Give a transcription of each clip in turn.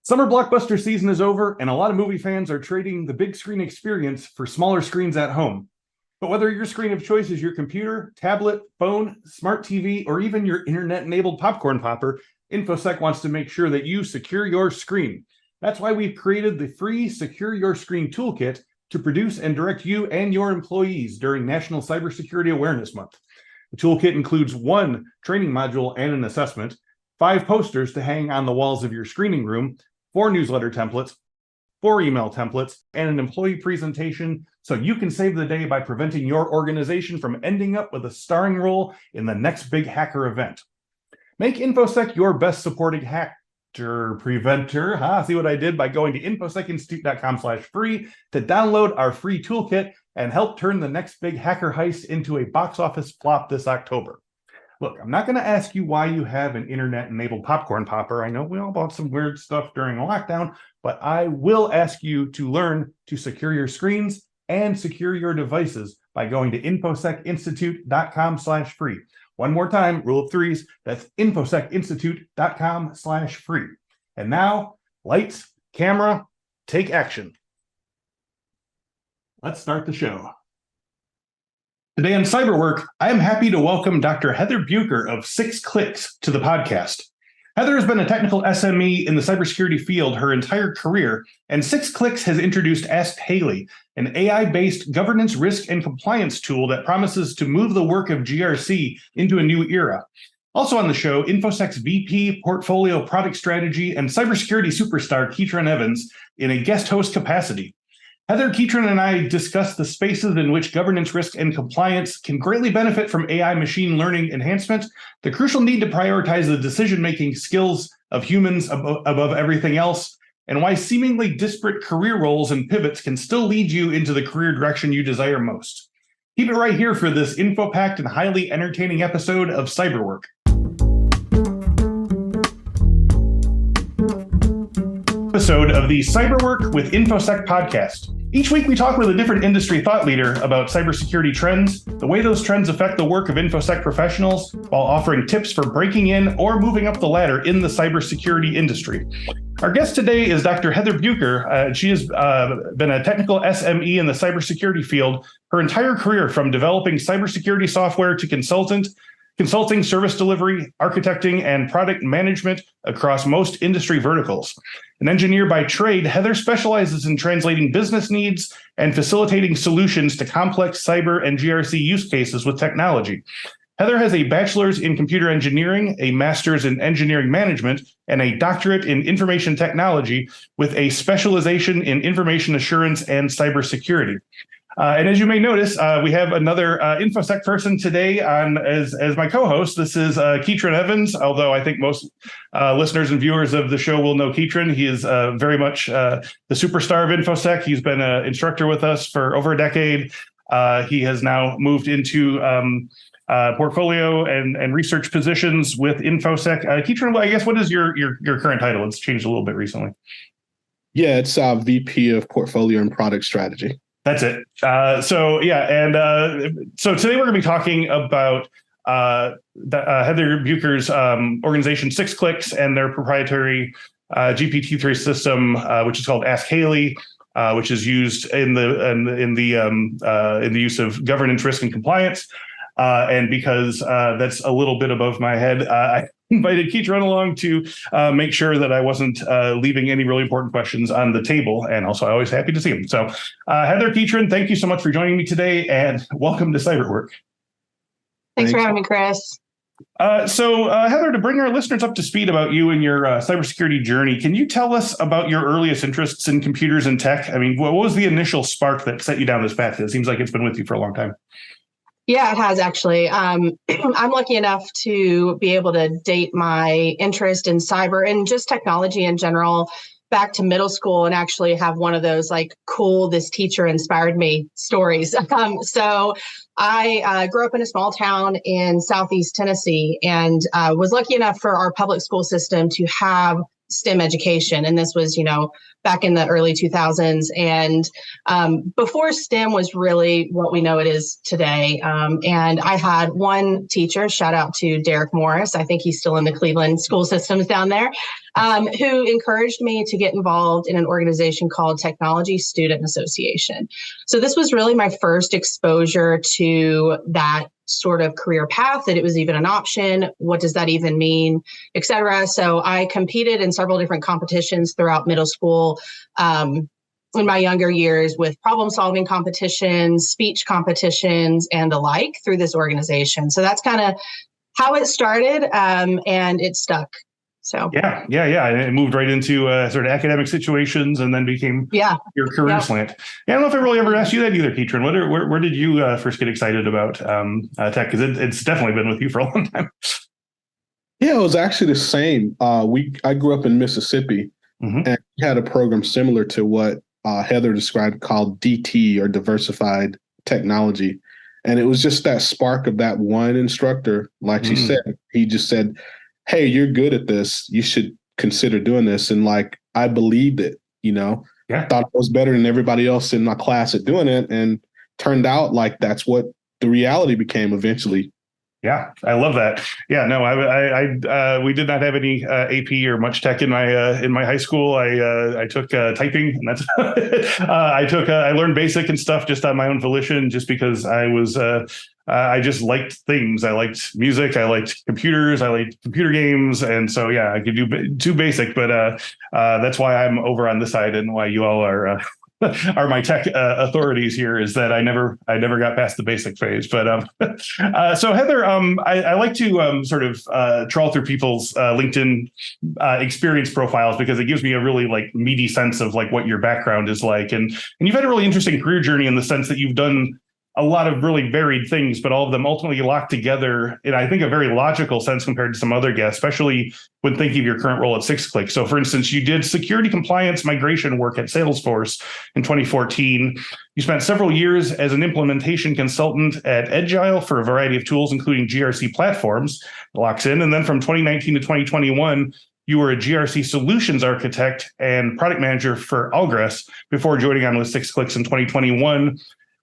Summer blockbuster season is over, and a lot of movie fans are trading the big screen experience for smaller screens at home. But whether your screen of choice is your computer, tablet, phone, smart TV, or even your internet-enabled popcorn popper, Infosec wants to make sure that you secure your screen. That's why we've created the free Secure Your Screen Toolkit to produce and direct you and your employees during National Cybersecurity Awareness Month. The toolkit includes 1 training module and an assessment, 5 posters to hang on the walls of your screening room, 4 newsletter templates, 4 email templates, and an employee presentation so you can save the day by preventing your organization from ending up with a starring role in the next big hacker event. Make Infosec your best supporting hacker preventer. See what I did by going to infosecinstitute.com/free to download our free toolkit and help turn the next big hacker heist into a box office flop this October. Look, I'm not going to ask you why you have an internet-enabled popcorn popper. I know we all bought some weird stuff during lockdown, but I will ask you to learn to secure your screens and secure your devices by going to infosecinstitute.com/free. One more time, rule of threes, that's infosecinstitute.com/free. And now, lights, camera, take action. Let's start the show. Today on Cyberwork, I am happy to welcome Dr. Heather Buker of 6 Clicks to the podcast. Heather has been a technical SME in the cybersecurity field her entire career, and 6 Clicks has introduced Ask Hailey, an AI-based governance, risk, and compliance tool that promises to move the work of GRC into a new era. Also on the show, Infosec's VP, Portfolio Product Strategy, and Cybersecurity Superstar Keatron Evans in a guest host capacity. Heather, Keatron, and I discuss the spaces in which governance, risk, and compliance can greatly benefit from AI machine learning enhancement, the crucial need to prioritize the decision-making skills of humans above everything else, and why seemingly disparate career roles and pivots can still lead you into the career direction you desire most. Keep it right here for this info-packed and highly entertaining episode of Cyberwork. Episode of the Cyberwork with Infosec podcast. Each week, we talk with a different industry thought leader about cybersecurity trends, the way those trends affect the work of Infosec professionals, while offering tips for breaking in or moving up the ladder in the cybersecurity industry. Our guest today is Dr. Heather Buker. She has been a technical SME in the cybersecurity field her entire career, from developing cybersecurity software to consulting, service delivery, architecting, and product management across most industry verticals. An engineer by trade, Heather specializes in translating business needs and facilitating solutions to complex cyber and GRC use cases with technology. Heather has a bachelor's in computer engineering, a master's in engineering management, and a doctorate in information technology with a specialization in information assurance and cybersecurity. And as you may notice, we have another Infosec person today on as my co-host. This is Keatron Evans, although I think most listeners and viewers of the show will know Keatron. He is very much the superstar of Infosec. He's been an instructor with us for over a decade. He has now moved into portfolio and research positions with Infosec. Keatron, I guess, what is your current title? It's changed a little bit recently. Yeah, it's VP of Portfolio and Product Strategy. That's it. So today we're going to be talking about Heather Buker's organization 6 Clicks and their proprietary GPT-3 system, which is called Ask Hailey, which is used in the use of governance, risk, and compliance. And because that's a little bit above my head, I invited Keatron along to make sure that I wasn't leaving any really important questions on the table. And also, I'm always happy to see them. So Heather, Keatron, thank you so much for joining me today, and welcome to Cyberwork. Thanks for having me, Chris. So Heather, to bring our listeners up to speed about you and your cybersecurity journey, can you tell us about your earliest interests in computers and tech? I mean, what was the initial spark that set you down this path? It seems like it's been with you for a long time. Yeah, it has actually. I'm lucky enough to be able to date my interest in cyber and just technology in general back to middle school and actually have one of those like cool, this teacher inspired me stories. So I grew up in a small town in Southeast Tennessee and was lucky enough for our public school system to have STEM education. And this was, back in the early 2000s. And before STEM was really what we know it is today. And I had one teacher, shout out to Derek Morris. I think he's still in the Cleveland school systems down there. who encouraged me to get involved in an organization called Technology Student Association. So this was really my first exposure to that sort of career path, that it was even an option. What does that even mean, et cetera. So I competed in several different competitions throughout middle school. In my younger years with problem solving competitions, speech competitions, and the like through this organization. So that's kind of how it started, and it stuck. So yeah. And it moved right into sort of academic situations and then became your career slant. Yeah, I don't know if I really ever asked you that either, Keatron. Where did you first get excited about tech? Because it's definitely been with you for a long time. Yeah, it was actually the same. I grew up in Mississippi and we had a program similar to what Heather described called DT, or diversified technology. And it was just that spark of that one instructor, like she said. He just said, hey, you're good at this. You should consider doing this. And like, I believed it, thought I was better than everybody else in my class at doing it. And turned out like that's what the reality became eventually. Yeah, I love that. Yeah, no, we did not have any AP or much tech in my high school. I took typing, and that's I learned basic and stuff just on my own volition, just because I just liked things. I liked music. I liked computers. I liked computer games, and so yeah, I could do too basic. But that's why I'm over on this side, and why you all are my tech authorities here, is that I never got past the basic phase. But so Heather, I like to sort of trawl through people's LinkedIn experience profiles, because it gives me a really like meaty sense of like what your background is like, and you've had a really interesting career journey in the sense that you've done a lot of really varied things, but all of them ultimately locked together in, I think, a very logical sense compared to some other guests, especially when thinking of your current role at SixClick. So for instance, you did security compliance migration work at Salesforce in 2014. You spent several years as an implementation consultant at Agile for a variety of tools, including GRC platforms, locks in. And then from 2019 to 2021, you were a GRC solutions architect and product manager for Algress before joining on with SixClicks in 2021,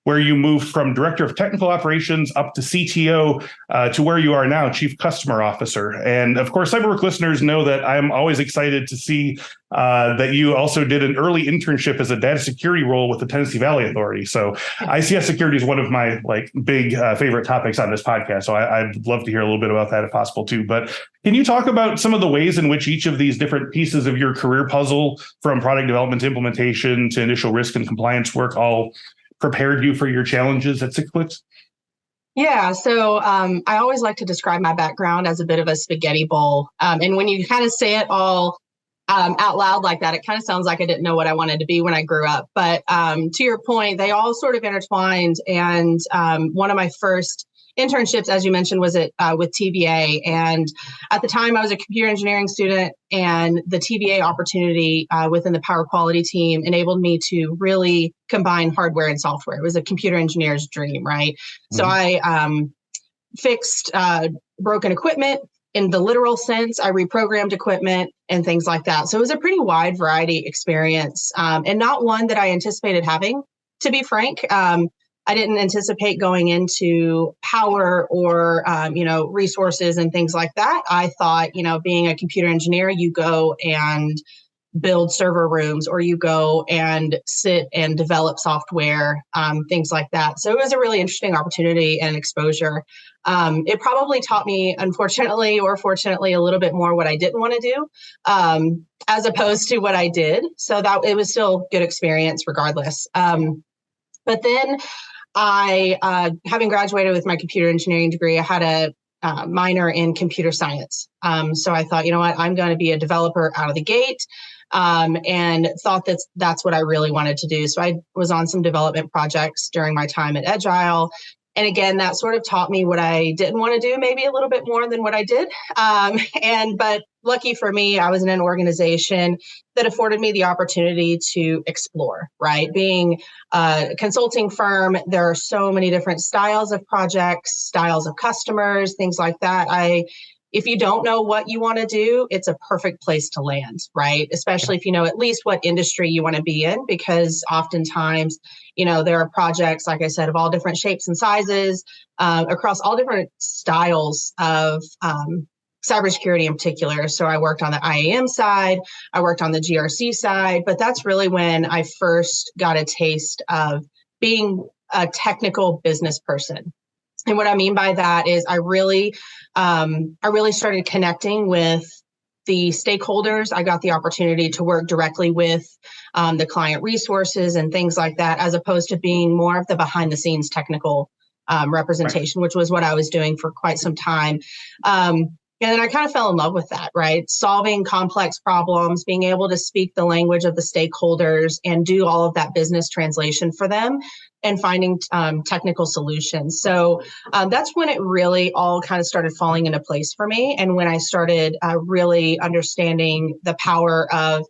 where you moved from director of technical operations up to CTO to where you are now, chief customer officer. And of course, CyberWork listeners know that I'm always excited to see that you also did an early internship as a data security role with the Tennessee Valley Authority. So ICS security is one of my like big favorite topics on this podcast. So I'd love to hear a little bit about that if possible too. But can you talk about some of the ways in which each of these different pieces of your career puzzle, from product development to implementation to initial risk and compliance work, all prepared you for your challenges at SixClicks? Yeah, so I always like to describe my background as a bit of a spaghetti bowl. And when you kind of say it all out loud like that, it kind of sounds like I didn't know what I wanted to be when I grew up. But to your point, they all sort of intertwined. And one of my first internships, as you mentioned, was with TVA. And at the time, I was a computer engineering student, and the TVA opportunity within the power quality team enabled me to really combine hardware and software. It was a computer engineer's dream, right? Mm-hmm. So I fixed broken equipment in the literal sense. I reprogrammed equipment and things like that. So it was a pretty wide variety experience, and not one that I anticipated having, to be frank. I didn't anticipate going into power or, resources and things like that. I thought, being a computer engineer, you go and build server rooms, or you go and sit and develop software, things like that. So it was a really interesting opportunity and exposure. It probably taught me, unfortunately or fortunately, a little bit more what I didn't want to do, as opposed to what I did. So that it was still good experience regardless. But then having graduated with my computer engineering degree, I had a minor in computer science. So I thought, you know what, I'm going to be a developer out of the gate, and thought that's what I really wanted to do. So I was on some development projects during my time at Agile. And again, that sort of taught me what I didn't want to do, maybe a little bit more than what I did. But lucky for me, I was in an organization that afforded me the opportunity to explore, right? Being a consulting firm, there are so many different styles of projects, styles of customers, things like that. If you don't know what you want to do, it's a perfect place to land, right? Especially if you know at least what industry you want to be in, because oftentimes, there are projects, like I said, of all different shapes and sizes, across all different styles of cybersecurity in particular. So I worked on the IAM side, I worked on the GRC side, but that's really when I first got a taste of being a technical business person. And what I mean by that is I really started connecting with the stakeholders. I got the opportunity to work directly with the client resources and things like that, as opposed to being more of the behind the scenes technical representation, which was what I was doing for quite some time. And then I kind of fell in love with that, right? Solving complex problems, being able to speak the language of the stakeholders and do all of that business translation for them and finding technical solutions. So that's when it really all kind of started falling into place for me. And when I started really understanding the power of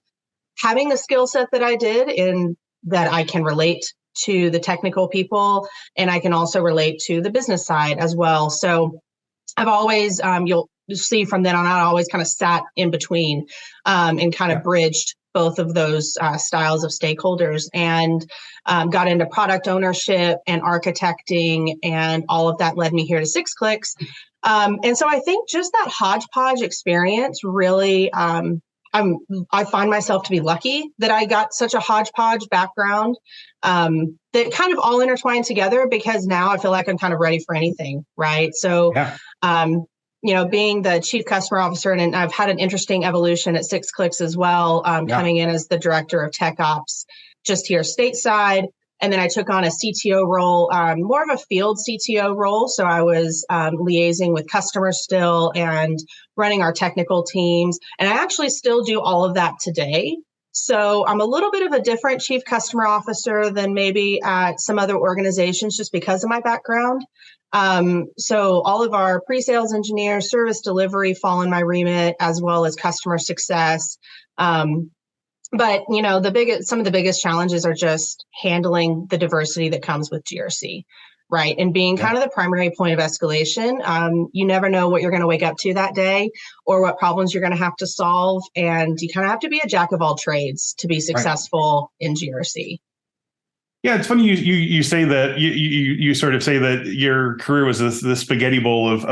having the skill set that I did, in that I can relate to the technical people and I can also relate to the business side as well. So I've always, you'll see from then on out, I always kind of sat in between and kind of bridged both of those styles of stakeholders, and got into product ownership and architecting, and all of that led me here to 6 Clicks. And so I think just that hodgepodge experience really, I find myself to be lucky that I got such a hodgepodge background that kind of all intertwined together, because now I feel like I'm kind of ready for anything, right? So, being the chief customer officer, and I've had an interesting evolution at 6 Clicks as well, coming in as the director of tech ops just here stateside. And then I took on a CTO role, more of a field CTO role. So I was liaising with customers still and running our technical teams. And I actually still do all of that today. So I'm a little bit of a different chief customer officer than maybe at some other organizations, just because of my background. So all of our pre-sales engineers, service delivery fall in my remit, as well as customer success. But some of the biggest challenges are just handling the diversity that comes with GRC, right? And being kind of the primary point of escalation. You never know what you're going to wake up to that day or what problems you're going to have to solve. And you kind of have to be a jack of all trades to be successful in GRC. Yeah, it's funny you say that you sort of say that your career was this spaghetti bowl of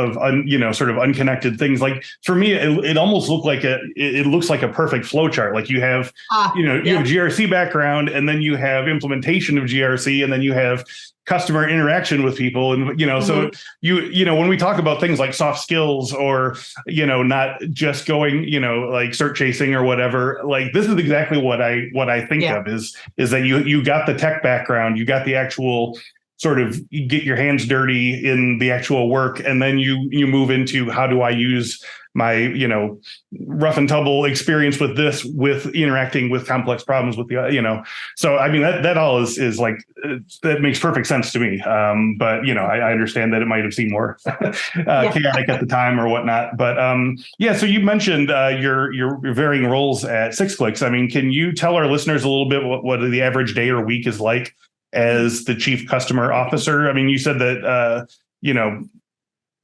sort of unconnected things. Like for me, it almost looked like it looks like a perfect flow chart. Like you have you have GRC background, and then you have implementation of GRC, and then you have customer interaction with people. And, so when we talk about things like soft skills or, not just going, like cert chasing or whatever, like this is exactly what I think of is that you got the tech background, you got the actual sort of you get your hands dirty in the actual work. And then you move into how do I use my, rough and tumble experience with this, with interacting with complex problems with the, so I mean, that all is like, that makes perfect sense to me. But, I understand that it might have seemed more chaotic at the time or whatnot. But so you mentioned your varying roles at 6 Clicks. I mean, can you tell our listeners a little bit what the average day or week is like as the chief customer officer? I mean, you said that,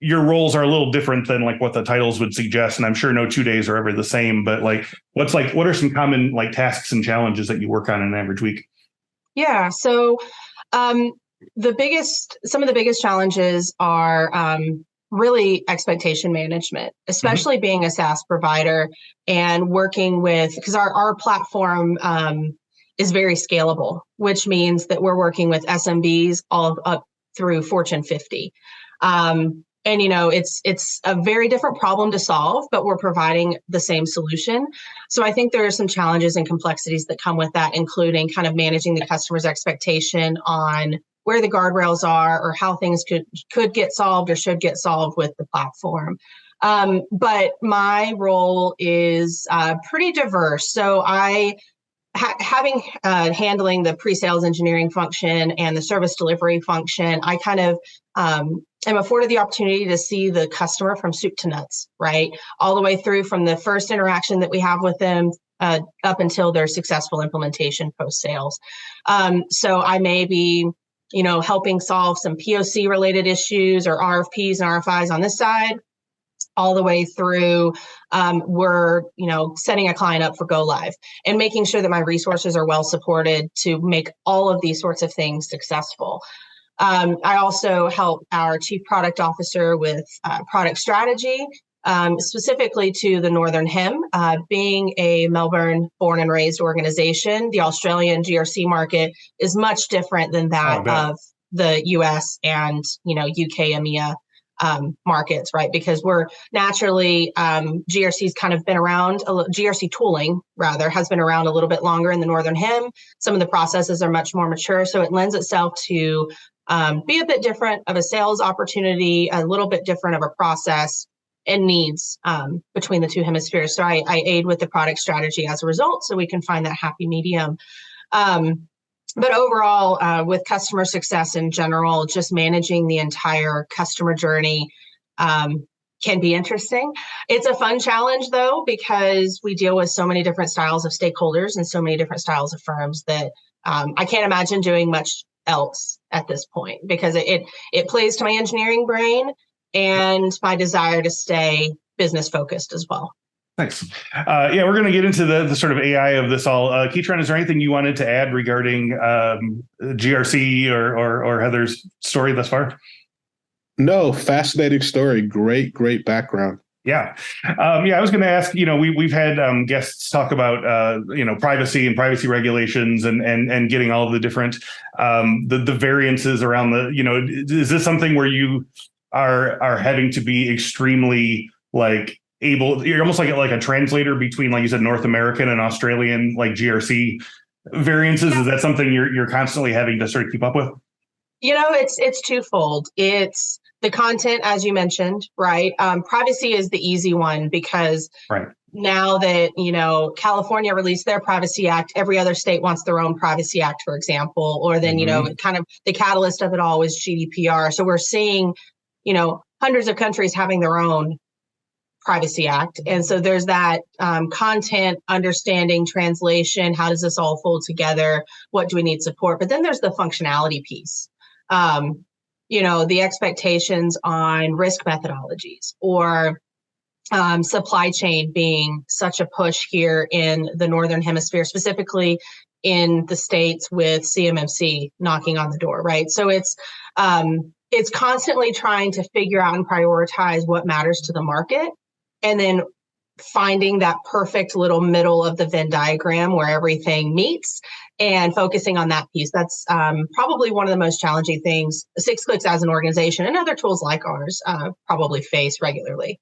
your roles are a little different than like what the titles would suggest. And I'm sure no 2 days are ever the same, but like, what are some common like tasks and challenges that you work on in an average week? Yeah. So some of the biggest challenges are really expectation management, especially being a SaaS provider and working with, because our platform is very scalable, which means that we're working with SMBs all up through Fortune 50. And, it's a very different problem to solve, but we're providing the same solution. So I think there are some challenges and complexities that come with that, including kind of managing the customer's expectation on where the guardrails are or how things could get solved or should get solved with the platform. But my role is pretty diverse. So having handling the pre-sales engineering function and the service delivery function, I kind of am afforded the opportunity to see the customer from soup to nuts, right? All the way through from the first interaction that we have with them up until their successful implementation post-sales. So I may be, helping solve some POC related issues or RFPs and RFIs on this side, all the way through we're, setting a client up for go live and making sure that my resources are well supported to make all of these sorts of things successful. I also help our chief product officer with product strategy specifically to the Northern Hem. Being a Melbourne born and raised organization, the Australian GRC market is much different than that of the US and, UK EMEA markets, right? Because we're naturally, GRC's kind of been around, GRC tooling rather has been around a little bit longer in the Northern Hem. Some of the processes are much more mature. So it lends itself to be a bit different of a sales opportunity, a little bit different of a process and needs between the two hemispheres. So I aid with the product strategy as a result, so we can find that happy medium. But overall, with customer success in general, just managing the entire customer journey can be interesting. It's a fun challenge, though, because we deal with so many different styles of stakeholders and so many different styles of firms that I can't imagine doing much else at this point, because it plays to my engineering brain and my desire to stay business focused as well. Thanks. We're going to get into the sort of AI of this all. Keatron, is there anything you wanted to add regarding GRC or Heather's story thus far? No, fascinating story. Great background. Yeah. I was going to ask, we've had guests talk about, privacy and privacy regulations and getting all of the different, the variances around is this something where you are having to be extremely you're almost like a translator between, like you said, North American and Australian, like GRC variances? Is that something you're constantly having to sort of keep up with? It's twofold. It's the content, as you mentioned, right? Privacy is the easy one because now that, California released their Privacy Act, every other state wants their own Privacy Act, for example, or then, kind of the catalyst of it all was GDPR. So we're seeing, hundreds of countries having their own Privacy Act. And so there's that content, understanding, translation. How does this all fold together? What do we need support? But then there's the functionality piece. The expectations on risk methodologies or supply chain being such a push here in the Northern Hemisphere, specifically in the States with CMMC knocking on the door, right? So it's constantly trying to figure out and prioritize what matters to the market, and then finding that perfect little middle of the Venn diagram where everything meets and focusing on that piece. That's probably one of the most challenging things 6Clicks as an organization and other tools like ours probably face regularly.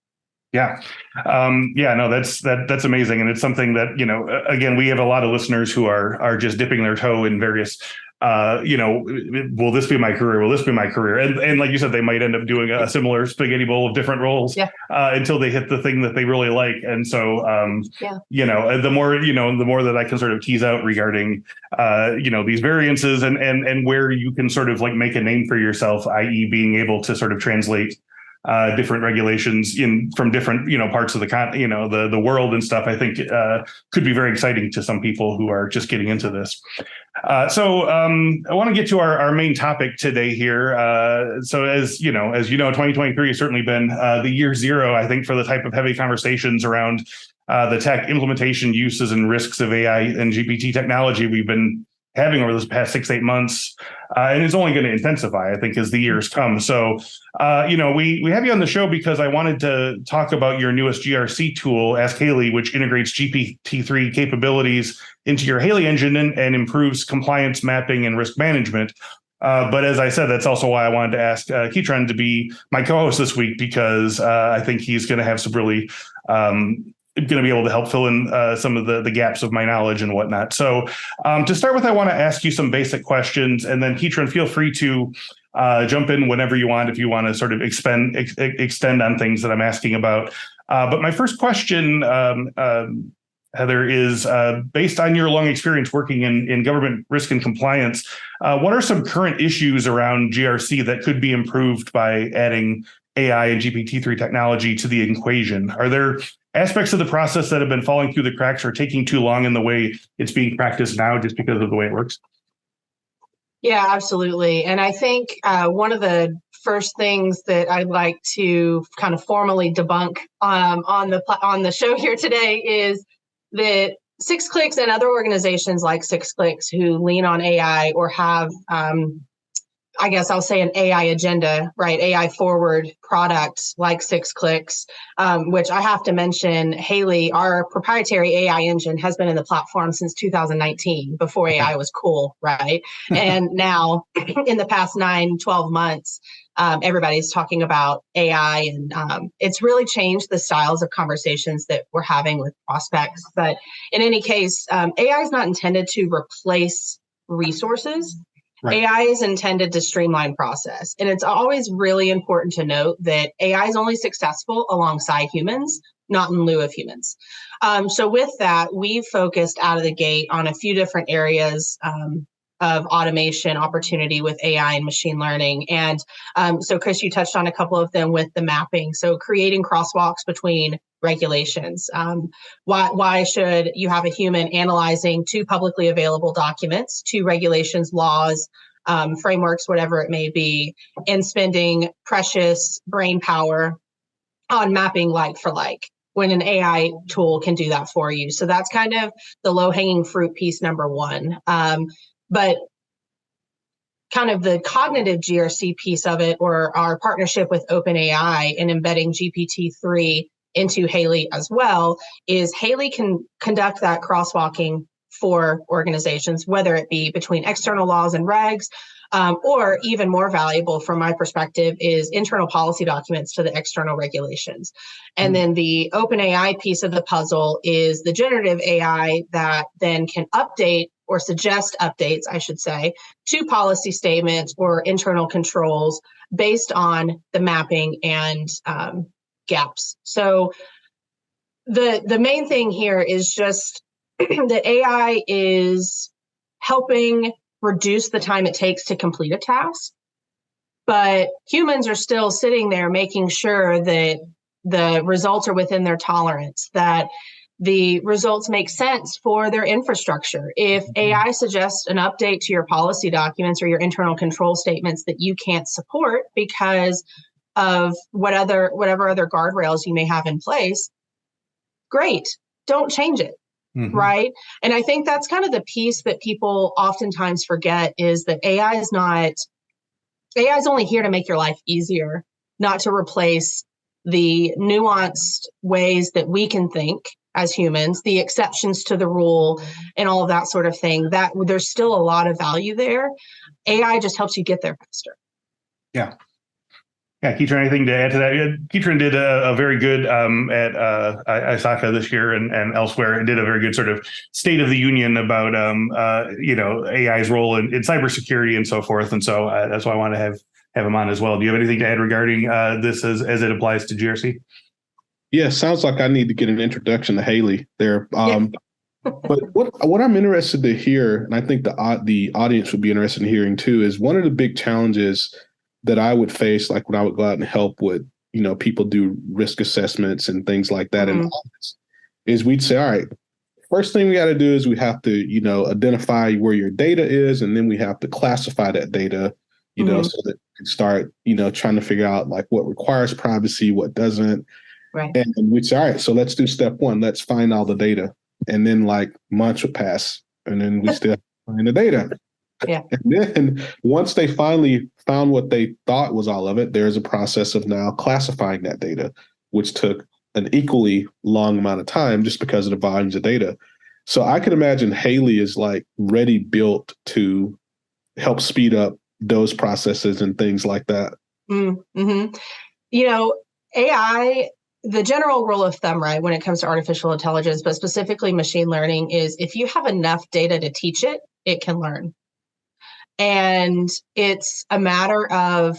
Yeah. That's amazing. And it's something that, again, we have a lot of listeners who are just dipping their toe in various, will this be my career? Will this be my career? And like you said, they might end up doing a similar spaghetti bowl of different roles until they hit the thing that they really like. And so, the more that I can sort of tease out regarding, these variances and where you can sort of like make a name for yourself, i.e. being able to sort of translate different regulations from different, parts of the world and stuff, I think could be very exciting to some people who are just getting into this. So I want to get to our main topic today here. So as you know, 2023 has certainly been the year zero, I think, for the type of heavy conversations around the tech implementation, uses, and risks of AI and GPT technology we've been having over this past 6-8 months, and it's only going to intensify, I think, as the years come. So, we have you on the show because I wanted to talk about your newest GRC tool, Ask Hailey, which integrates GPT-3 capabilities into your Hailey engine and improves compliance mapping and risk management. But as I said, that's also why I wanted to ask Keatron to be my co-host this week, because I think he's going to have some really going to be able to help fill in some of the gaps of my knowledge and whatnot. So to start with, I want to ask you some basic questions, and then Keatron, feel free to jump in whenever you want, if you want to sort of extend on things that I'm asking about. But my first question, Heather, is based on your long experience working in government risk and compliance, what are some current issues around GRC that could be improved by adding AI and GPT-3 technology to the equation? Are there aspects of the process that have been falling through the cracks or taking too long in the way it's being practiced now just because of the way it works? Yeah, absolutely. And I think one of the first things that I'd like to kind of formally debunk on the show here today is that 6Clicks and other organizations like 6Clicks who lean on AI or have I guess I'll say an AI agenda, right? AI forward product like 6clicks, which I have to mention, Hailey, our proprietary AI engine has been in the platform since 2019, before AI was cool, right? And now in the past 9-12 months, everybody's talking about AI, and it's really changed the styles of conversations that we're having with prospects. But in any case, AI is not intended to replace resources. Right. AI is intended to streamline process. And it's always really important to note that AI is only successful alongside humans, not in lieu of humans. So with that, we've focused out of the gate on a few different areas of automation opportunity with AI and machine learning. And so Chris, you touched on a couple of them with the mapping. So creating crosswalks between regulations. Why should you have a human analyzing two publicly available documents, two regulations, laws, frameworks, whatever it may be, and spending precious brain power on mapping like for like, when an AI tool can do that for you? So that's kind of the low-hanging fruit piece number one. But kind of the cognitive GRC piece of it, or our partnership with OpenAI and embedding GPT-3 into Hailey as well, is Hailey can conduct that crosswalking for organizations, whether it be between external laws and regs, or even more valuable from my perspective is internal policy documents to the external regulations. And then the OpenAI piece of the puzzle is the generative AI that then can update or suggest updates, I should say, to policy statements or internal controls based on the mapping and gaps. So the main thing here is just that AI is helping reduce the time it takes to complete a task, but humans are still sitting there making sure that the results are within their tolerance, that the results make sense for their infrastructure. If AI suggests an update to your policy documents or your internal control statements that you can't support because of whatever other guardrails you may have in place, great, don't change it. Right. And I think that's kind of the piece that people oftentimes forget, is that AI is only here to make your life easier, not to replace the nuanced ways that we can think as humans, the exceptions to the rule and all of that sort of thing. That there's still a lot of value there. AI just helps you get there faster. Yeah. Yeah, Keatron, anything to add to that? Keatron did a very good at ISACA this year and elsewhere, and did a very good sort of state of the union about AI's role in cybersecurity and so forth. And so that's why I want to have him on as well. Do you have anything to add regarding this as it applies to GRC? Yeah, sounds like I need to get an introduction to Hailey there. But what I'm interested to hear, and I think the audience would be interested in hearing too, is one of the big challenges that I would face, like when I would go out and help with, people do risk assessments and things like that in the office, is we'd say, all right, first thing we got to do is we have to, identify where your data is, and then we have to classify that data, so that we can start, trying to figure out like what requires privacy, what doesn't. Right. And we'd say, all right, so let's do step one. Let's find all the data. And then like months would pass, and then we still find the data. Yeah. And then once they finally found what they thought was all of it, there's a process of now classifying that data, which took an equally long amount of time just because of the volumes of data. So I can imagine Hailey is like ready built to help speed up those processes and things like that. Mm-hmm. AI, the general rule of thumb, right, when it comes to artificial intelligence, but specifically machine learning, is if you have enough data to teach it, it can learn. And it's a matter of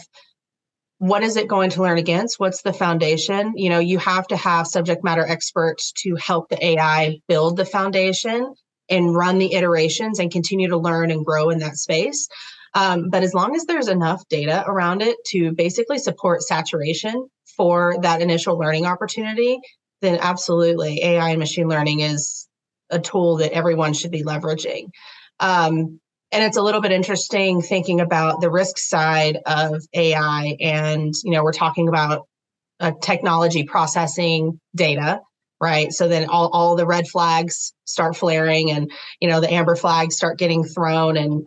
what is it going to learn against? What's the foundation? You have to have subject matter experts to help the AI build the foundation and run the iterations and continue to learn and grow in that space. But as long as there's enough data around it to basically support saturation for that initial learning opportunity, then absolutely AI and machine learning is a tool that everyone should be leveraging. And it's a little bit interesting thinking about the risk side of AI. And, we're talking about technology processing data, right? So then all the red flags start flaring, and, the amber flags start getting thrown. And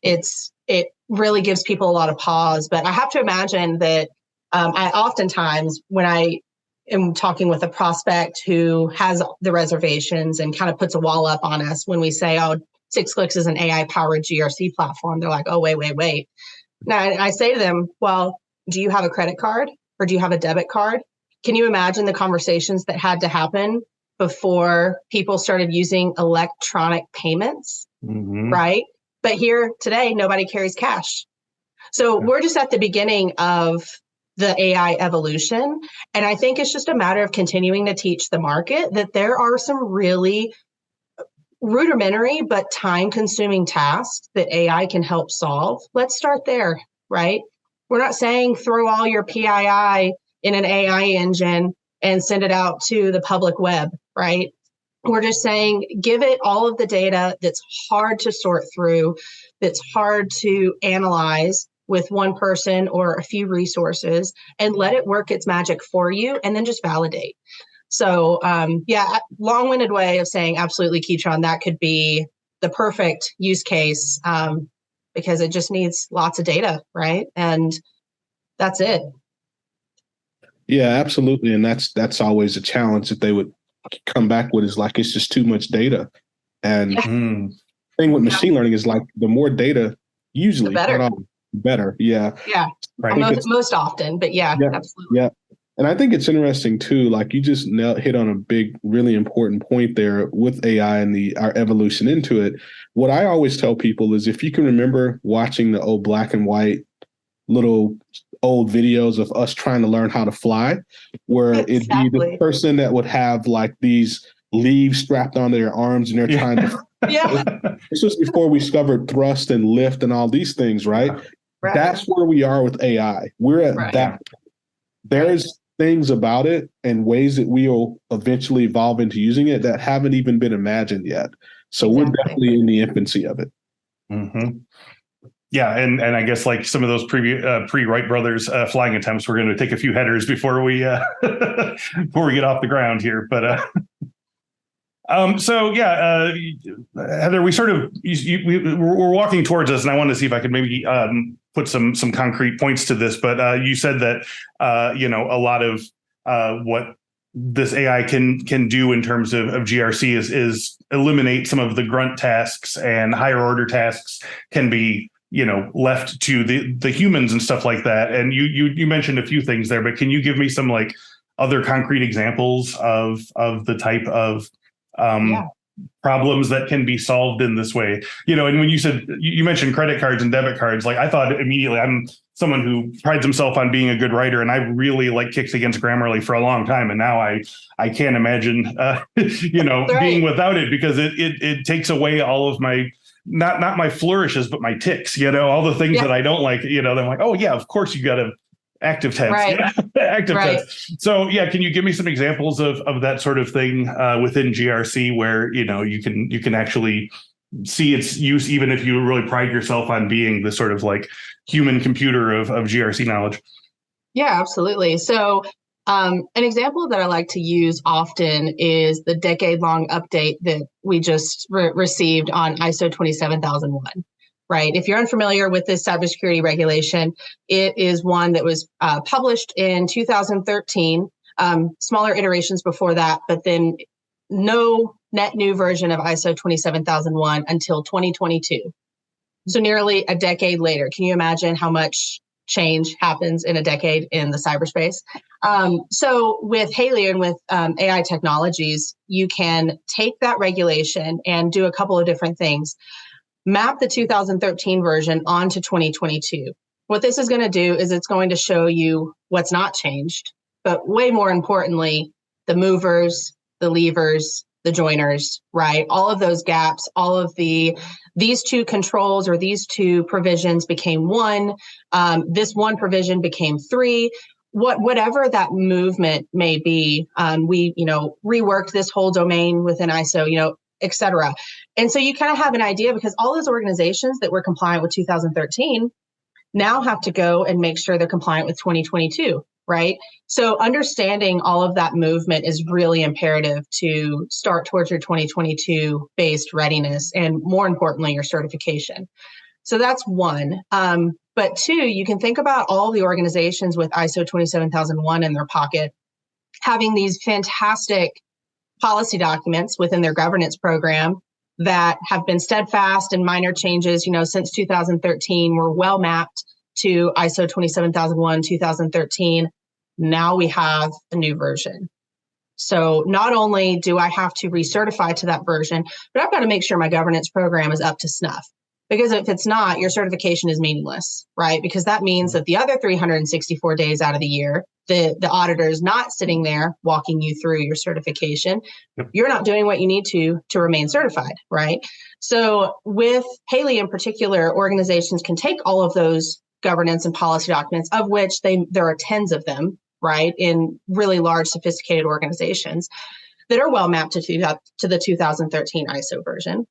it really gives people a lot of pause. But I have to imagine that I oftentimes, when I am talking with a prospect who has the reservations and kind of puts a wall up on us when we say, oh, 6clicks is an AI-powered GRC platform, they're like, oh, wait. Now, I say to them, well, do you have a credit card or do you have a debit card? Can you imagine the conversations that had to happen before people started using electronic payments, right? But here today, nobody carries cash. So we're just at the beginning of the AI evolution. And I think it's just a matter of continuing to teach the market that there are some really rudimentary but time-consuming tasks that AI can help solve. Let's start there, right? We're not saying throw all your PII in an AI engine and send it out to the public web, right? We're just saying give it all of the data that's hard to sort through, that's hard to analyze with one person or a few resources, and let it work its magic for you, and then just validate. So long-winded way of saying absolutely, Keatron, that could be the perfect use case because it just needs lots of data, right? And that's it. Yeah, absolutely. And that's always a challenge that they would come back with, is like, it's just too much data. And the thing with machine learning is like the more data, usually the better. Better. Yeah. Yeah. Right. Most often, but yeah, absolutely. Yeah. And I think it's interesting too, like you just hit on a big, really important point there with AI and our evolution into it. What I always tell people is, if you can remember watching the old black and white little old videos of us trying to learn how to fly, where it'd be the person that would have like these leaves strapped onto their arms and they're trying to. This was before we discovered thrust and lift and all these things, right? That's where we are with AI. We're at that. There's things about it and ways that we will eventually evolve into using it that haven't even been imagined yet. So we're definitely in the infancy of it. Yeah, and I guess like some of those pre-Wright brothers flying attempts, we're going to take a few headers before we before we get off the ground here. But Heather, we sort of we're walking towards us, and I wanted to see if I could maybe put some concrete points to this. But you said that a lot of what this AI can do in terms of GRC is eliminate some of the grunt tasks, and higher order tasks can be left to the humans and stuff like that. And you mentioned a few things there, but can you give me some like other concrete examples of the type of problems that can be solved in this way? And when you said, you mentioned credit cards and debit cards, like I thought immediately, I'm someone who prides himself on being a good writer, and I really like kicked against Grammarly for a long time, and now I can't imagine being without it, because it takes away all of my not my flourishes, but my ticks, all the things that I don't like, they're like, oh yeah, of course you got to active tense, active tense. So can you give me some examples of that sort of thing within GRC where, you can actually see its use, even if you really pride yourself on being the sort of like human computer of GRC knowledge? Yeah, absolutely. So an example that I like to use often is the decade-long update that we just received on ISO 27001, right? If you're unfamiliar with this cybersecurity regulation, it is one that was published in 2013, smaller iterations before that, but then no net new version of ISO 27001 until 2022. So nearly a decade later. Can you imagine how much change happens in a decade in the cyberspace? So with Hailey and with AI technologies, you can take that regulation and do a couple of different things. Map the 2013 version onto 2022. What this is going to do is it's going to show you what's not changed, but way more importantly, the movers, the levers, the joiners, right? All of those gaps, all of these two controls or these two provisions became one. This one provision became three. Whatever that movement may be, we reworked this whole domain within ISO, et cetera. And so you kind of have an idea, because all those organizations that were compliant with 2013 now have to go and make sure they're compliant with 2022, right? So understanding all of that movement is really imperative to start towards your 2022 based readiness, and more importantly, your certification. So that's one. But two, you can think about all the organizations with ISO 27001 in their pocket, having these fantastic policy documents within their governance program that have been steadfast and minor changes, since 2013 were well mapped to ISO 27001, 2013. Now we have a new version. So not only do I have to recertify to that version, but I've got to make sure my governance program is up to snuff. Because if it's not, your certification is meaningless, right? Because that means that the other 364 days out of the year, the auditor is not sitting there walking you through your certification. Yep. You're not doing what you need to remain certified, right? So with Hailey in particular, organizations can take all of those governance and policy documents, of which there are tens of them, right, in really large, sophisticated organizations that are well mapped to the 2013 ISO version.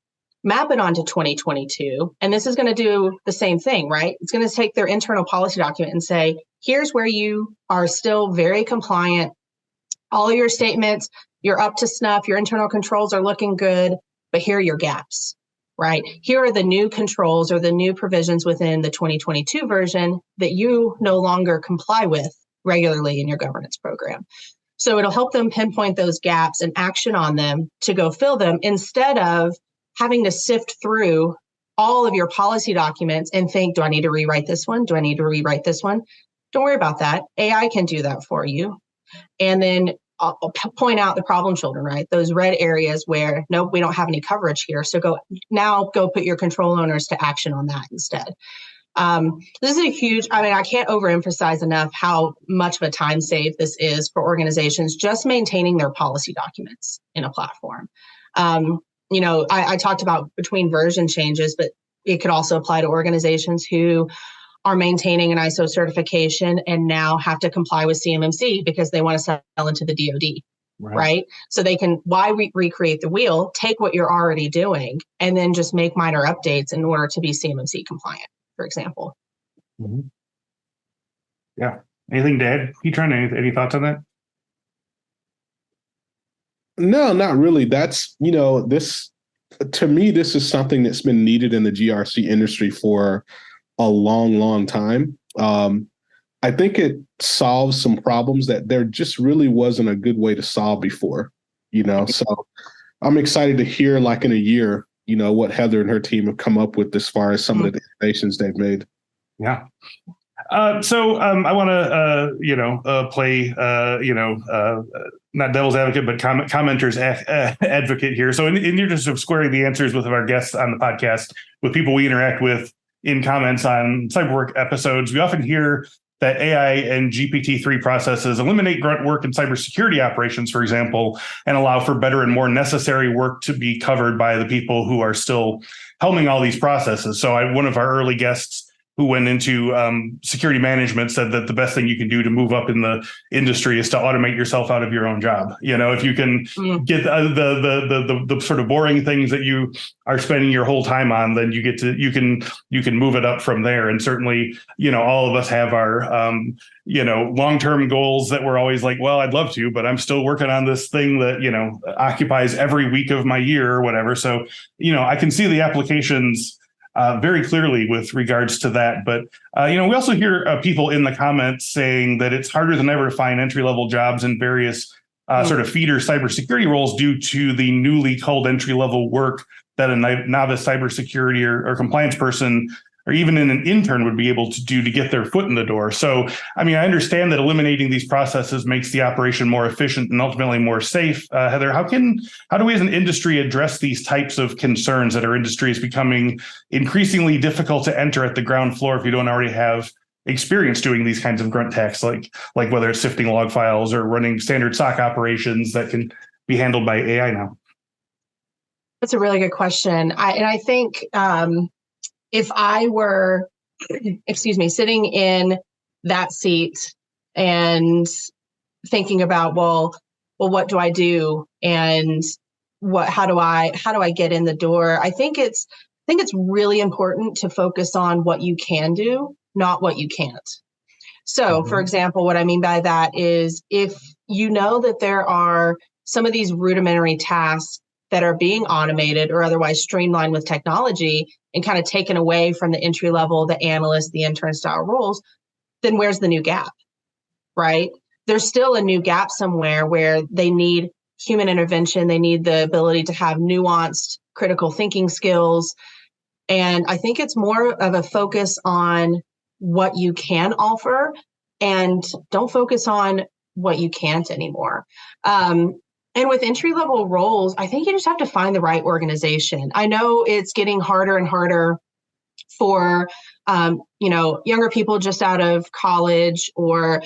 Map it onto 2022, and this is going to do the same thing, right? It's going to take their internal policy document and say, here's where you are still very compliant. All of your statements, you're up to snuff, your internal controls are looking good, but here are your gaps, right? Here are the new controls or the new provisions within the 2022 version that you no longer comply with regularly in your governance program. So it'll help them pinpoint those gaps and action on them to go fill them, instead of having to sift through all of your policy documents and think, do I need to rewrite this one? Do I need to rewrite this one? Don't worry about that. AI can do that for you. And then I'll point out the problem children, right? Those red areas where, nope, we don't have any coverage here. So go put your control owners to action on that instead. This is a huge, I can't overemphasize enough how much of a time save this is for organizations just maintaining their policy documents in a platform. I talked about between version changes, but it could also apply to organizations who are maintaining an ISO certification and now have to comply with CMMC because they want to sell into the DoD, right? So they can, why recreate the wheel, take what you're already doing, and then just make minor updates in order to be CMMC compliant, for example. Mm-hmm. Yeah. Anything to add, Keatron? Any thoughts on that? No, not really. That's, this, to me, this is something that's been needed in the GRC industry for a long, long time. I think it solves some problems that there just really wasn't a good way to solve before, so I'm excited to hear, like in a year, what Heather and her team have come up with as far as some of the innovations they've made. Yeah. So I want to, play, not devil's advocate, but commenters advocate here. So in the interest of squaring the answers with our guests on the podcast, with people we interact with in comments on CyberWork episodes, we often hear that AI and GPT-3 processes eliminate grunt work in cybersecurity operations, for example, and allow for better and more necessary work to be covered by the people who are still helming all these processes. So one of our early guests who went into security management said that the best thing you can do to move up in the industry is to automate yourself out of your own job. If you can get the sort of boring things that you are spending your whole time on, then you can move it up from there. And certainly, all of us have our long-term goals that we're always like, well, I'd love to, but I'm still working on this thing that occupies every week of my year or whatever. So I can see the applications very clearly with regards to that. But, we also hear people in the comments saying that it's harder than ever to find entry-level jobs in various sort of feeder cybersecurity roles due to the newly culled entry-level work that a novice cybersecurity or compliance person or even an intern would be able to do to get their foot in the door. So, I understand that eliminating these processes makes the operation more efficient and ultimately more safe. Heather, how do we as an industry address these types of concerns that our industry is becoming increasingly difficult to enter at the ground floor if you don't already have experience doing these kinds of grunt tasks, like whether it's sifting log files or running standard SOC operations that can be handled by AI now? That's a really good question. I think if I were, sitting in that seat and thinking about, well, what do I do, and how do I get in the door? I think it's really important to focus on what you can do, not what you can't. So, for example, what I mean by that is if you know that there are some of these rudimentary tasks that are being automated or otherwise streamlined with technology, and kind of taken away from the entry level, the analyst, the intern style roles, then where's the new gap, right? There's still a new gap somewhere where they need human intervention. They need the ability to have nuanced critical thinking skills. And I think it's more of a focus on what you can offer and don't focus on what you can't anymore. And with entry-level roles, I think you just have to find the right organization. I know it's getting harder and harder for younger people just out of college or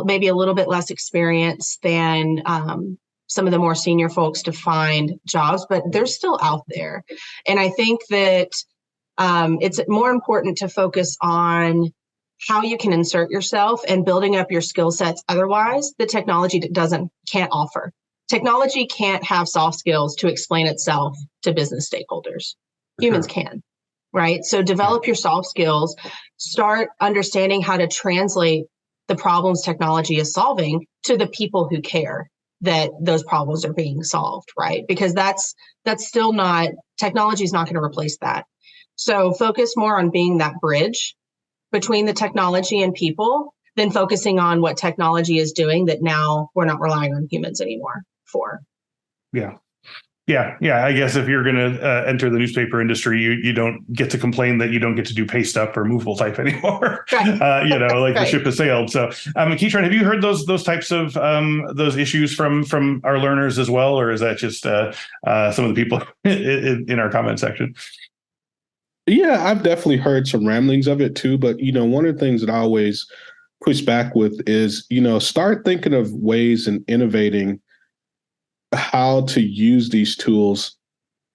maybe a little bit less experience than some of the more senior folks to find jobs, but they're still out there. And I think that it's more important to focus on how you can insert yourself and building up your skill sets. Otherwise, the technology can't offer. Technology can't have soft skills to explain itself to business stakeholders. Humans can, right? So develop your soft skills, start understanding how to translate the problems technology is solving to the people who care that those problems are being solved, right? Because that's still not, technology is not going to replace that. So focus more on being that bridge between the technology and people than focusing on what technology is doing that now we're not relying on humans anymore for. Yeah. I guess if you're going to enter the newspaper industry, you don't get to complain that you don't get to do paste up or movable type anymore. Right. The ship has sailed. So, Keatron, have you heard those types of those issues from our learners as well, or is that just some of the people in our comment section? Yeah, I've definitely heard some ramblings of it too. But one of the things that I always push back with is start thinking of ways and innovating how to use these tools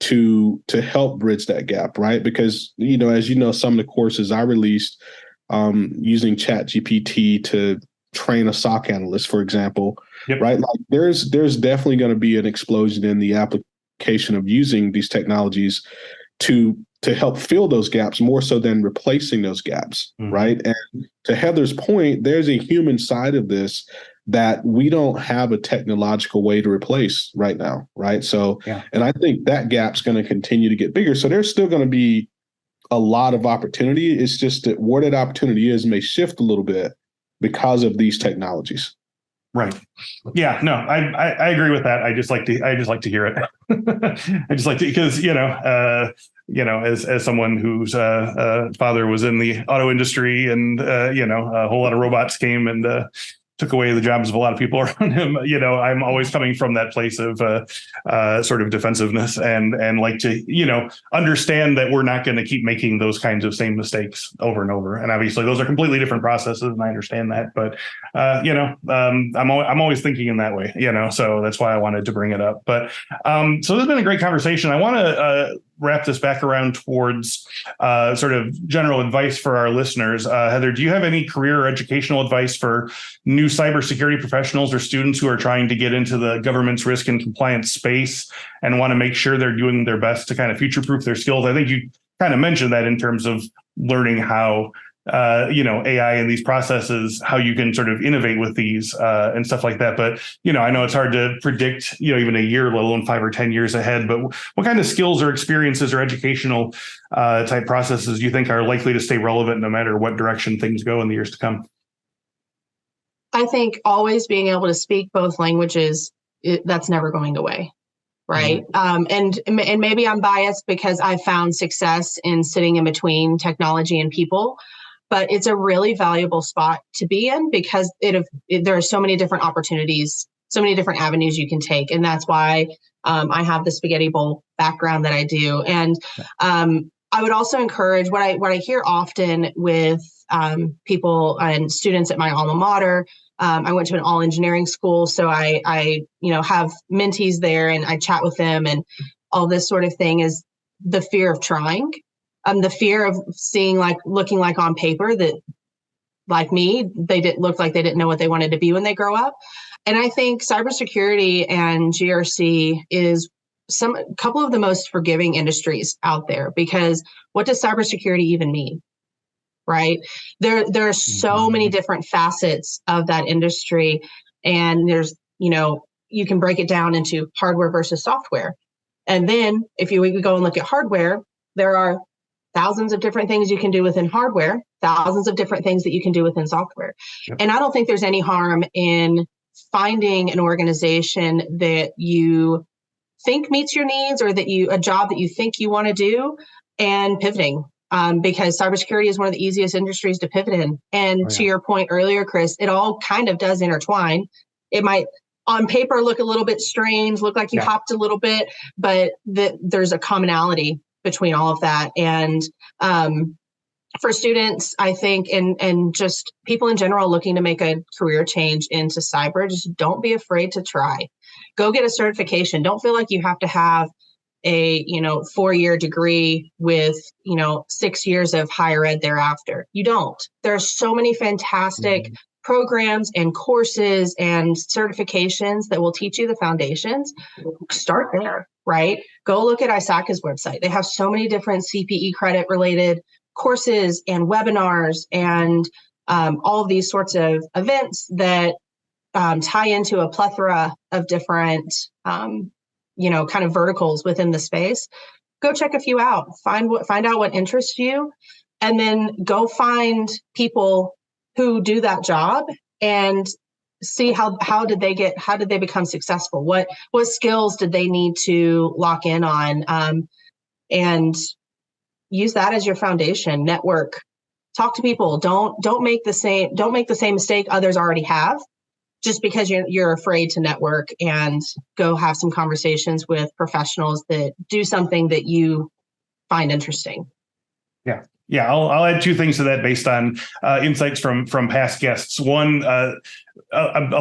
to help bridge that gap, right? Because as some of the courses I released using ChatGPT to train a SOC analyst, for example, right? Like there's definitely going to be an explosion in the application of using these technologies to help fill those gaps more so than replacing those gaps, right? And to Heather's point, there's a human side of this that we don't have a technological way to replace right now, right? So, and I think that gap's going to continue to get bigger. So there's still going to be a lot of opportunity. It's just that where that opportunity is may shift a little bit because of these technologies. Right. Yeah. No, I agree with that. I just like to hear it. I just like to, because as someone whose father was in the auto industry and a whole lot of robots came and took away the jobs of a lot of people around him. I'm always coming from that place of sort of defensiveness and like to, understand that we're not going to keep making those kinds of same mistakes over and over. And obviously those are completely different processes, and I understand that. But, I'm always thinking in that way, so that's why I wanted to bring it up. But so this has been a great conversation. I want to wrap this back around towards sort of general advice for our listeners. Heather, do you have any career or educational advice for new cybersecurity professionals or students who are trying to get into the government's risk and compliance space and want to make sure they're doing their best to kind of future-proof their skills? I think you kind of mentioned that in terms of learning how AI and these processes, how you can sort of innovate with these and stuff like that. But, I know it's hard to predict, even a year, let alone 5 or 10 years ahead. But what kind of skills or experiences or educational type processes do you think are likely to stay relevant no matter what direction things go in the years to come? I think always being able to speak both languages, that's never going away. Right. And maybe I'm biased because I found success in sitting in between technology and people. But it's a really valuable spot to be in because there are so many different opportunities, so many different avenues you can take. And that's why I have the spaghetti bowl background that I do. And I would also encourage what I hear often with people and students at my alma mater. I went to an all engineering school, so I have mentees there and I chat with them, and all this sort of thing is the fear of trying. The fear of looking like on paper that, like me, they didn't look like they didn't know what they wanted to be when they grow up. And I think cybersecurity and GRC is a couple of the most forgiving industries out there, because what does cybersecurity even mean? Right? There are so many different facets of that industry, and there's, you can break it down into hardware versus software. And then if we go and look at hardware, there are thousands of different things you can do within hardware, thousands of different things that you can do within software. Yep. And I don't think there's any harm in finding an organization that you think meets your needs, or a job that you think you want to do, and pivoting. Because cybersecurity is one of the easiest industries to pivot in. And to your point earlier, Chris, it all kind of does intertwine. It might on paper look a little bit strange, look like you hopped a little bit, but there's a commonality between all of that. And for students, I think, and just people in general looking to make a career change into cyber, just don't be afraid to try. Go get a certification. Don't feel like you have to have a 4-year degree with 6 years of higher ed thereafter. You don't. There are so many fantastic programs and courses and certifications that will teach you the foundations. Start there, right? Go look at ISACA's website. They have so many different CPE credit related courses and webinars and all of these sorts of events that tie into a plethora of different kind of verticals within the space. Go check a few out. Find out what interests you, and then go find people who do that job and see how did they become successful? What skills did they need to lock in on? And use that as your foundation. Network. Talk to people. Don't make the same mistake others already have, just because you're afraid to network, and go have some conversations with professionals that do something that you find interesting. Yeah. I'll add 2 things to that based on insights from past guests. One, a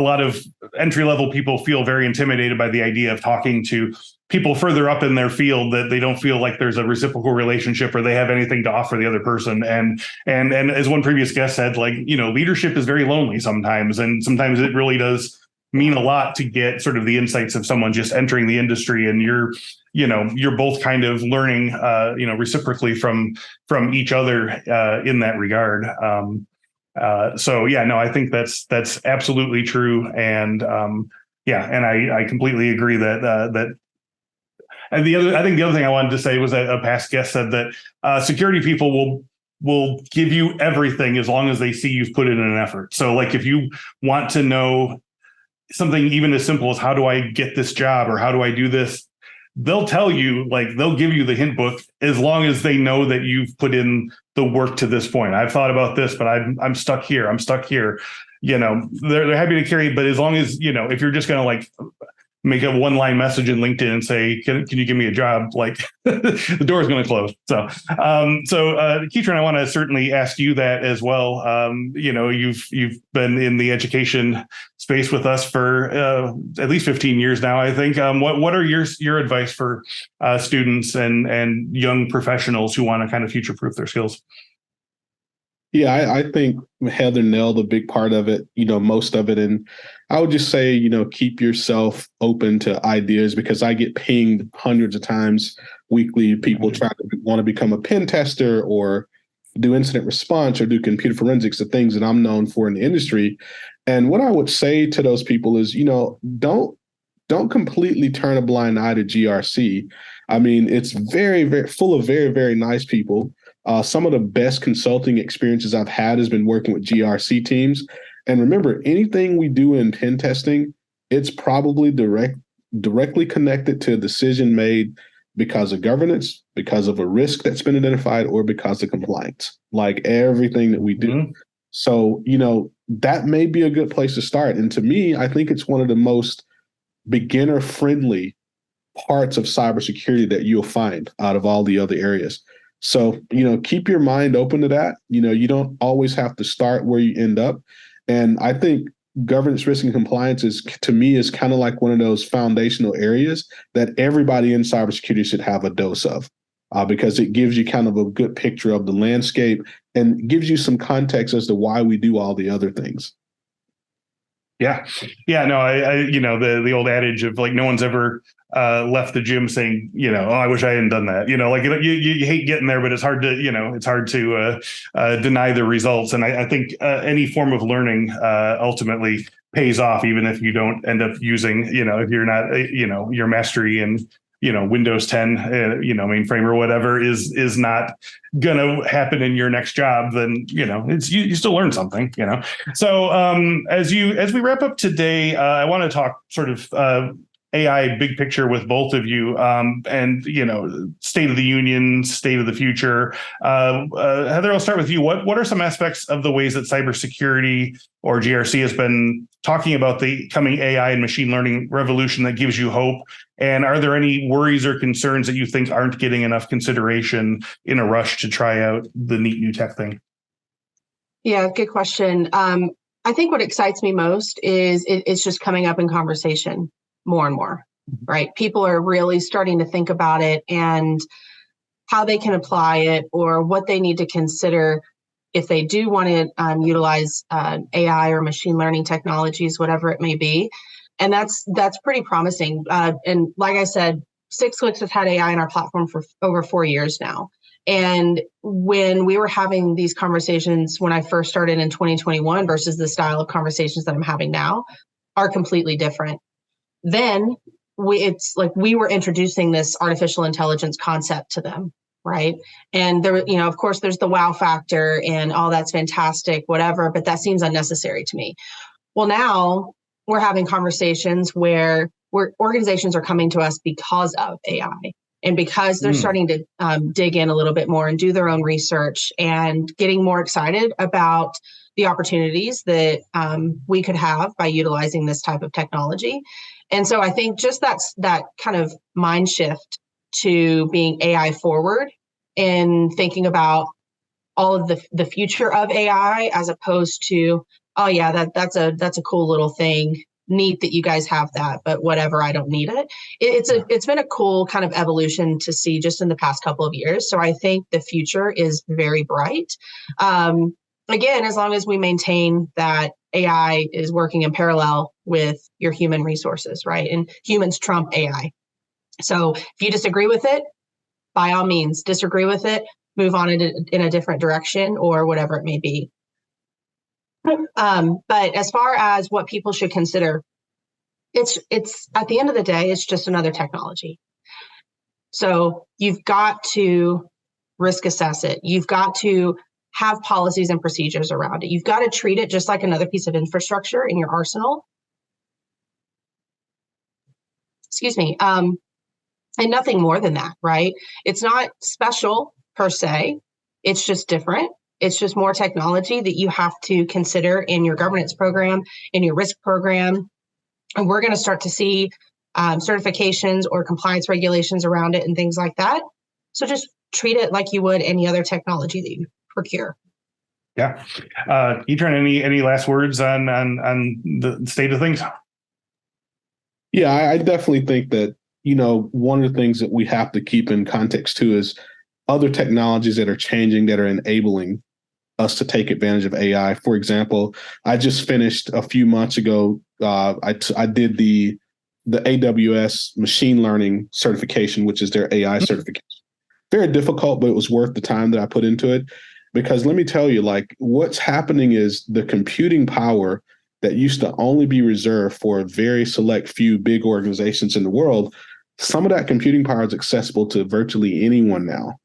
lot of entry-level people feel very intimidated by the idea of talking to people further up in their field, that they don't feel like there's a reciprocal relationship or they have anything to offer the other person. And as one previous guest said, leadership is very lonely sometimes. And sometimes it really does mean a lot to get sort of the insights of someone just entering the industry, and you're both kind of learning, reciprocally from each other in that regard. I think that's absolutely true. And and I completely agree that. And I think the other thing I wanted to say was that a past guest said that security people will give you everything as long as they see you've put in an effort. So like if you want to know something even as simple as how do I get this job or how do I do this, they'll tell you, they'll give you the hint book as long as they know that you've put in the work to this point. I've thought about this, but I'm stuck here. They're happy to carry, but as long as, if you're just going to make a one-line message in LinkedIn and say, can you give me a job? The door is going to close. So Keatron, I want to certainly ask you that as well. You've been in the education space with us for at least 15 years now, I think. What are your advice for students and young professionals who want to kind of future-proof their skills? Yeah, I think Heather nailed a big part of it, most of it. And I would just say, keep yourself open to ideas, because I get pinged hundreds of times weekly, people trying to want to become a pen tester or do incident response or do computer forensics, the things that I'm known for in the industry. And what I would say to those people is, don't completely turn a blind eye to GRC. I mean, it's very, very full of very, very nice people. Some of the best consulting experiences I've had has been working with GRC teams. And remember, anything we do in pen testing, it's probably directly connected to a decision made because of governance, because of a risk that's been identified, or because of compliance, like everything that we do. Mm-hmm. So, that may be a good place to start. And to me, I think it's one of the most beginner-friendly parts of cybersecurity that you'll find out of all the other areas. So, keep your mind open to that. You don't always have to start where you end up. And I think governance, risk, and compliance to me, is kind of like one of those foundational areas that everybody in cybersecurity should have a dose of, because it gives you kind of a good picture of the landscape and gives you some context as to why we do all the other things. Yeah. No, I the old adage of no one's ever left the gym saying, I wish I hadn't done that. You hate getting there, but it's hard to deny the results. And I think any form of learning ultimately pays off, even if you don't end up using, if you're not, your mastery in Windows 10, mainframe or whatever is not going to happen in your next job, then, it's you still learn something, So as we wrap up today, I want to talk sort of AI big picture with both of you, and state of the union, state of the future. Heather, I'll start with you. What are some aspects of the ways that cybersecurity or GRC has been talking about the coming AI and machine learning revolution that gives you hope? And are there any worries or concerns that you think aren't getting enough consideration in a rush to try out the neat new tech thing? Yeah, good question. I think what excites me most is it's just coming up in conversation more and more, right? People are really starting to think about it and how they can apply it or what they need to consider if they do want to utilize AI or machine learning technologies, whatever it may be. And that's pretty promising. And like I said, 6Clicks has had AI in our platform for over 4 years now. And when we were having these conversations when I first started in 2021 versus the style of conversations that I'm having now are completely different. Then it's like we were introducing this artificial intelligence concept to them, right? And there, of course, there's the wow factor and all that's fantastic, whatever, but that seems unnecessary to me. Well, now we're having conversations where organizations are coming to us because of AI and because they're starting to dig in a little bit more and do their own research and getting more excited about the opportunities that we could have by utilizing this type of technology. And so I think just that kind of mind shift to being AI forward and thinking about all of the future of AI as opposed to, oh yeah, that's a cool little thing. Neat that you guys have that, but whatever, I don't need it. It's been a cool kind of evolution to see just in the past couple of years. So I think the future is very bright. Again, as long as we maintain that AI is working in parallel with your human resources, right? And humans trump AI. So if you disagree with it, by all means, disagree with it, move on in a different direction or whatever it may be. But as far as what people should consider, it's at the end of the day, it's just another technology. So you've got to risk assess it. You've got to have policies and procedures around it. You've got to treat it just like another piece of infrastructure in your arsenal. Excuse me. And nothing more than that, right? It's not special per se. It's just different. It's just more technology that you have to consider in your governance program, in your risk program. And we're going to start to see certifications or compliance regulations around it and things like that. So just treat it like you would any other technology that you procure. Yeah. Keatron, any last words on the state of things? Yeah, I definitely think that, one of the things that we have to keep in context too is other technologies that are changing that are enabling us to take advantage of AI. For example, I just finished a few months ago, I did the AWS machine learning certification, which is their AI certification. Very difficult, but it was worth the time that I put into it. Because let me tell you, like what's happening is the computing power that used to only be reserved for a very select few big organizations in the world, some of that computing power is accessible to virtually anyone now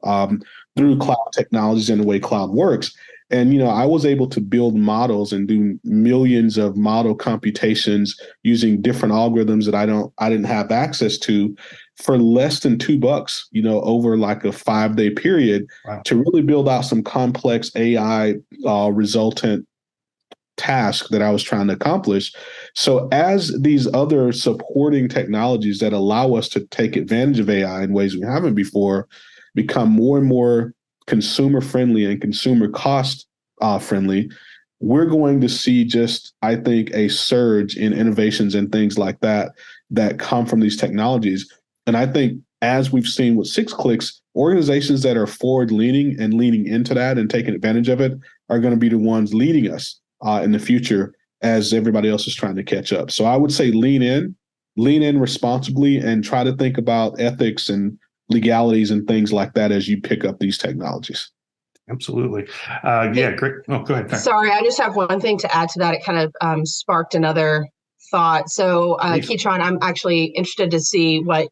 through cloud technologies and the way cloud works. And, I was able to build models and do millions of model computations using different algorithms that I didn't have access to for less than $2, over like a 5-day period. Wow. To really build out some complex AI resultant task that I was trying to accomplish. So as these other supporting technologies that allow us to take advantage of AI in ways we haven't before become more and more consumer friendly and consumer cost friendly, we're going to see just, I think, a surge in innovations and things like that come from these technologies. And I think as we've seen with 6Clicks, organizations that are forward leaning and leaning into that and taking advantage of it are going to be the ones leading us in the future as everybody else is trying to catch up. So I would say lean in responsibly and try to think about ethics and legalities and things like that as you pick up these technologies. Absolutely. Yeah, great. Oh, go ahead. Sorry, I just have one thing to add to that. It kind of sparked another thought. So Keatron, I'm actually interested to see what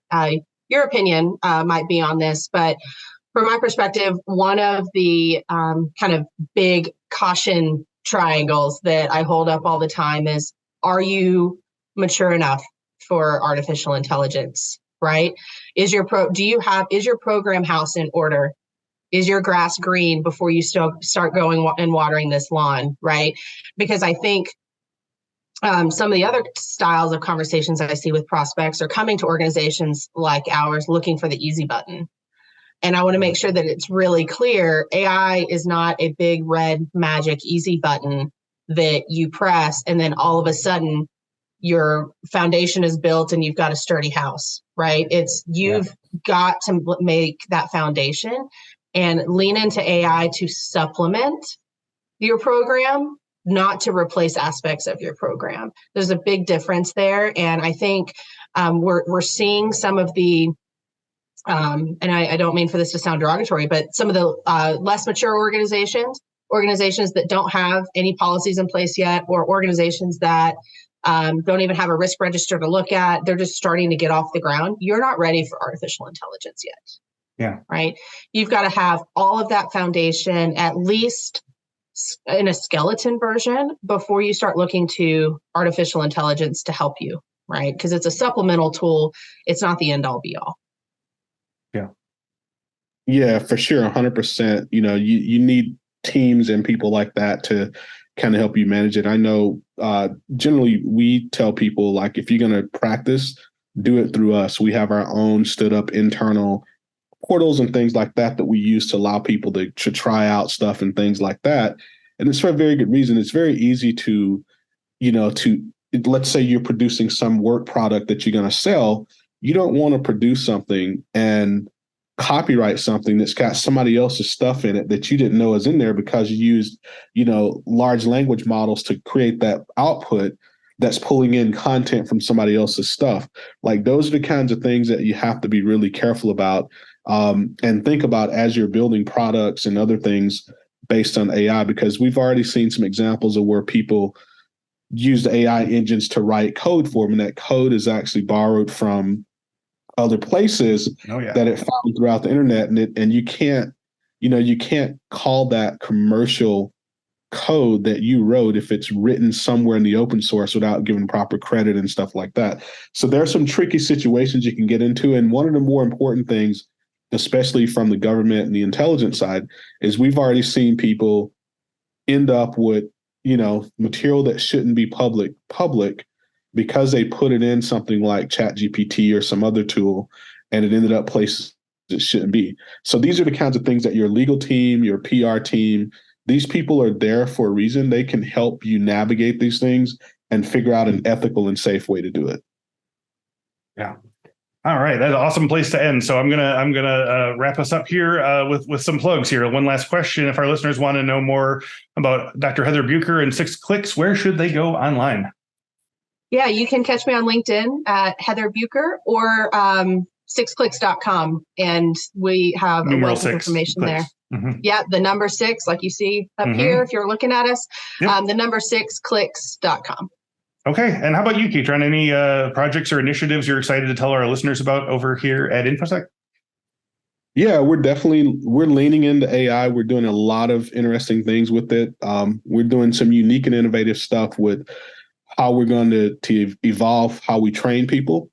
your opinion might be on this, but from my perspective, one of the kind of big caution triangles that I hold up all the time is, are you mature enough for artificial intelligence, right? Is your program house in order? Is your grass green before you start going and watering this lawn, right? Because I think some of the other styles of conversations I see with prospects are coming to organizations like ours looking for the easy button. And I want to make sure that it's really clear, AI is not a big red magic easy button that you press and then all of a sudden your foundation is built and you've got a sturdy house, right? You've got to make that foundation and lean into AI to supplement your program, not to replace aspects of your program. There's a big difference there. And I think we're seeing some of the, and I don't mean for this to sound derogatory, but some of the less mature organizations that don't have any policies in place yet, or organizations that don't even have a risk register to look at, they're just starting to get off the ground. You're not ready for artificial intelligence yet. Yeah. Right. You've got to have all of that foundation, at least in a skeleton version, before you start looking to artificial intelligence to help you. Right. Because it's a supplemental tool. It's not the end all be all. Yeah. Yeah, for sure. 100%. You need teams and people like that to kind of help you manage it. I know generally we tell people, like, if you're going to practice, do it through us. We have our own stood up internal portals and things like that we use to allow people to try out stuff and things like that. And it's for a very good reason. It's very easy to let's say you're producing some work product that you're going to sell. You don't want to produce something and copyright something that's got somebody else's stuff in it that you didn't know is in there because you used, large language models to create that output that's pulling in content from somebody else's stuff. Like, those are the kinds of things that you have to be really careful about and think about as you're building products and other things based on AI, because we've already seen some examples of where people use the AI engines to write code for them, and that code is actually borrowed from other places that it found throughout the internet, and you can't call that commercial code that you wrote if it's written somewhere in the open source without giving proper credit and stuff like that. So there are some tricky situations you can get into, and one of the more important things, especially from the government and the intelligence side, is we've already seen people end up with material that shouldn't be public because they put it in something like ChatGPT or some other tool, and it ended up places it shouldn't be. So these are the kinds of things that your legal team, your PR team, these people are there for a reason. They can help you navigate these things and figure out an ethical and safe way to do it. Yeah. All right, that's an awesome place to end. So I'm gonna wrap us up here with some plugs here. One last question: if our listeners want to know more about Dr. Heather Buker and 6 Clicks, where should they go online? Yeah, you can catch me on LinkedIn at Heather Buker or 6clicks.com, and we have a wealth of information there. Mm-hmm. Yeah, the number 6, like you see up here, if you're looking at us, the number 6clicks.com. Okay. And how about you, Keatron? Any projects or initiatives you're excited to tell our listeners about over here at Infosec? Yeah, we're leaning into AI. We're doing a lot of interesting things with it. We're doing some unique and innovative stuff with how we're going to evolve how we train people,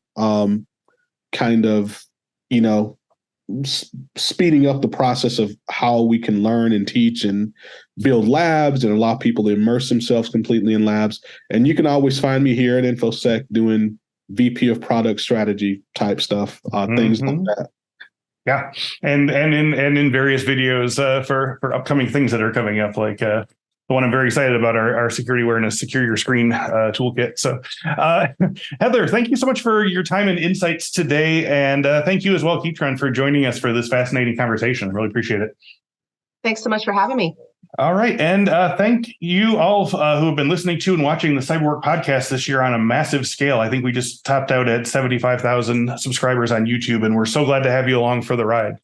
speeding up the process of how we can learn and teach and build labs and allow people to immerse themselves completely in labs. And you can always find me here at Infosec doing VP of product strategy type stuff, things like that. Yeah, and in various videos for upcoming things that are coming up, like the one I'm very excited about, our security awareness, secure your screen toolkit. So Heather, thank you so much for your time and insights today. And thank you as well, Keatron, for joining us for this fascinating conversation. Really appreciate it. Thanks so much for having me. All right. And thank you all who have been listening to and watching the Cyberwork podcast this year on a massive scale. I think we just topped out at 75,000 subscribers on YouTube, and we're so glad to have you along for the ride.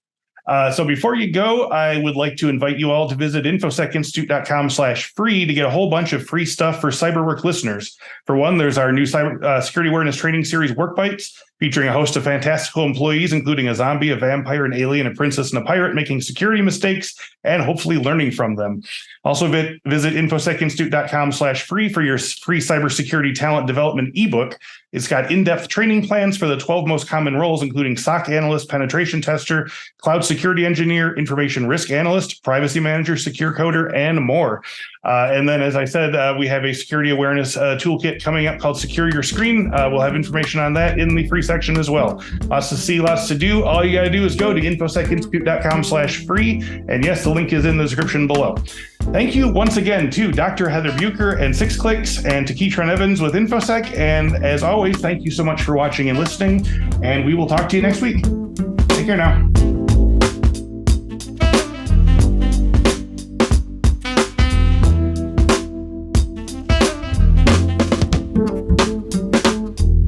So before you go, I would like to invite you all to visit infosecinstitute.com/free to get a whole bunch of free stuff for Cyberwork listeners. For one, there's our new cyber security awareness training series, Work Bites, featuring a host of fantastical employees, including a zombie, a vampire, an alien, a princess, and a pirate, making security mistakes and hopefully learning from them. Also visit infosecinstitute.com/free for your free cybersecurity talent development ebook. It's got in-depth training plans for the 12 most common roles, including SOC analyst, penetration tester, cloud security engineer, information risk analyst, privacy manager, secure coder, and more. And then, as I said, we have a security awareness toolkit coming up called Secure Your Screen. We'll have information on that in the free section as well. Lots to see, lots to do. All you got to do is go to infosecinstitute.com/free. And yes, the link is in the description below. Thank you once again to Dr. Heather Buker and 6 Clicks and to Keatron Evans with Infosec. And as always, thank you so much for watching and listening. And we will talk to you next week. Take care now.